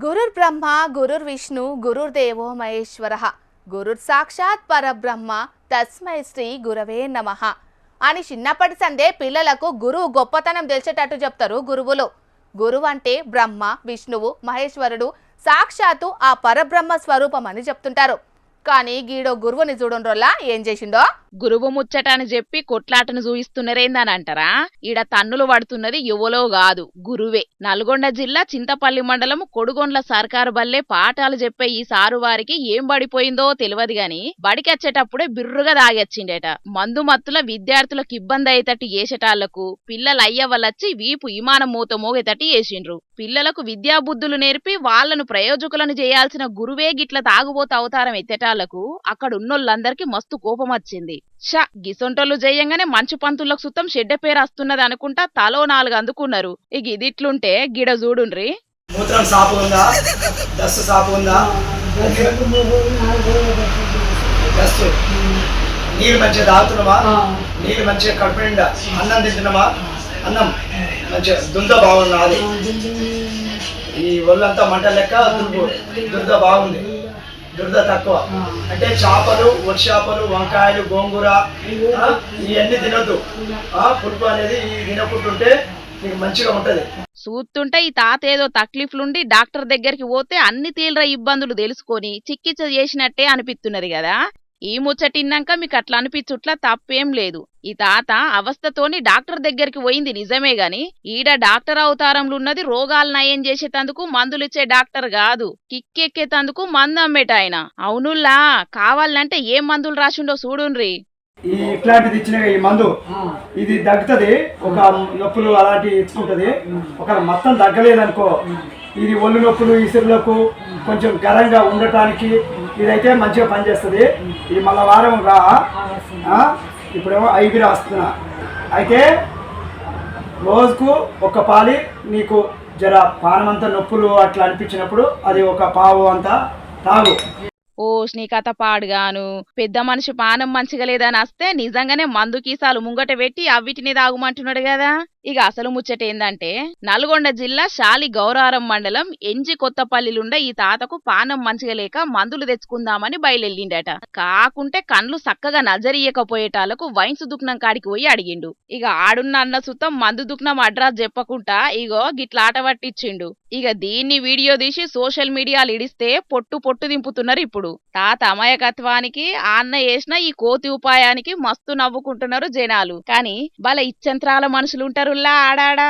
గురుర్ బ్రహ్మ గురుర్ విష్ణు గురుర్దేవో మహేశ్వరః గురుర్ సాక్షాత్ పరబ్రహ్మ తస్మై శ్రీ గురవే నమః అని చిన్నప్పటి సందే పిల్లలకు గురువు గొప్పతనం తెలిసేటట్టు చెప్తారు గురువులు. గురువు అంటే బ్రహ్మ విష్ణువు మహేశ్వరుడు సాక్షాత్తు ఆ పరబ్రహ్మ స్వరూపం అని చెప్తుంటారు. కానీ గీడో గురువుని చూడండ్రోల్లా ఏం చేసిండో. గురువు ముచ్చట అని చెప్పి కొట్లాటను చూయిస్తున్నారేందని అంటారా? ఈడ తన్నులు పడుతున్నది యువలో కాదు, గురువే. నల్గొండ జిల్లా చింతపల్లి మండలం కొడుగొండ్ల సర్కారు బల్లే పాఠాలు చెప్పే ఈ సారు వారికి ఏం పడిపోయిందో తెలియదు గాని బడికొచ్చేటప్పుడే బిర్రుగా తాగొచ్చిండేట. మందు మత్తుల విద్యార్థులకు ఇబ్బంది అయ్యేటట్టు చేసేటాళ్లకు పిల్లలు అయ్యవలచ్చి వీపు విమానం మూత మోగేటట్టు చేసిండ్రు. పిల్లలకు విద్యాబుద్ధులు నేర్పి వాళ్లను ప్రయోజకులను చేయాల్సిన గురువే గిట్ల తాగుబోత అవతారం ఎత్తేటాళ్లకు అక్కడున్నోళ్ళందరికీ మస్తు కోపం వచ్చింది. గిసొంటోళ్ళు చేయంగానే మంచు పంతులకు సుతం షెడ్డ పేరు వస్తున్నది అనుకుంటా తలో 4 అందుకున్నారు. ఇక ఇదిట్లుంటే గిడ చూడుండ్రి. మూత్రం సాపు ఉందా, దస్తు సాపు ఉందా, దస్తు నీళ్ళు మంచిగా తాగుతున్నామా, నీళ్ళు మంచిగా కడుపు నిండా అన్నం తింటున్నామా, అన్నం మంచిగా దుంద బాగున్నది, ఈ ఒళ్ళంతా మంట లెక్క దుర్ద బాగుంది, దురద తక్కువ. అంటే చేపలు వరిచేపలు వంకాయలు గోంగూర ఇవన్నీ తినొద్దు. పులుపు అనేది తినకుంటుంటే మీకు మంచిగా ఉంటది. చూస్తుంటే ఈ తాత ఏదో తక్లీఫ్లుండి డాక్టర్ దగ్గరికి పోతే అన్ని తీవ్ర ఇబ్బందులు తెలుసుకొని చికిత్స చేసినట్టే అనిపిస్తున్నది కదా. ఈ ముచ్చటిన్నాక మీకు అట్లా అనిపించుట్లా తప్పేం లేదు. ఈ తాత అవస్థతోని డాక్టర్ దగ్గరికి పోయింది నిజమే గాని ఈడ డాక్టర్ అవతారంలున్నది రోగాలు నయం చేసేటందుకు మందులిచ్చే డాక్టర్ కాదు, కిక్కెక్కేతందుకు మందు అమ్మేటాయన. అవునుల్లా కావాలంటే ఏం మందులు రాసిండో చూడుండ్రి. ఈ ఇట్లాంటిది ఇచ్చిన ఈ మందు ఇది తగ్గుతుంది, ఒక నొప్పులు అలాంటివి ఇచ్చుకుంటది. ఒక మొత్తం తగ్గలేదనుకో ఇది ఒళ్ళు నొప్పులు ఇసురులకు కొంచెం గరంగా ఉండటానికి ఇదైతే మంచిగా పనిచేస్తుంది. ఇది మళ్ళా వారం రా. ఇప్పుడేమో 5 రాస్తున్నా. అయితే రోజుకు ఒక పాలి నీకు జర పానమంతా నొప్పులు అట్లా అనిపించినప్పుడు అది ఒక పావు అంతా తాగు. ఓ నీ కథ పాడుగాను. పెద్ద మనిషి పానం మంచిగా లేదని వస్తే నిజంగానే మందు కీసాలు ముంగట పెట్టి అవిటిని తాగుమంటున్నాడు కదా. ఇక అసలు ముచ్చట ఏందంటే నల్గొండ జిల్లా శాలి గౌరారం మండలం ఎంజి కొత్తపల్లిలుండ ఈ తాతకు పానం మంచిగా లేక మందులు తెచ్చుకుందామని బయలుదేరిండట. కాకుంటే కండ్లు చక్కగా నజరియకపోయేటాలకు వైన్స్ దుక్నం కాడికి పోయి అడిగిండు. ఇక ఆడున్న అన్న సుతం మందు దుక్నం అడ్రస్ చెప్పకుండా ఇగో గిట్ల ఆట పట్టించిండు. ఇక దీన్ని వీడియో తీసి సోషల్ మీడియాలు ఇడిస్తే పొట్టు దింపుతున్నారు. ఇప్పుడు తాత అమాయకత్వానికి ఆ అన్న వేసిన ఈ కోతి ఉపాయానికి మస్తు నవ్వుకుంటున్నారు జనాలు. కానీ భలే ఇచ్చంత్రాల మనుషులుంటారుల్లా ఆడాడా.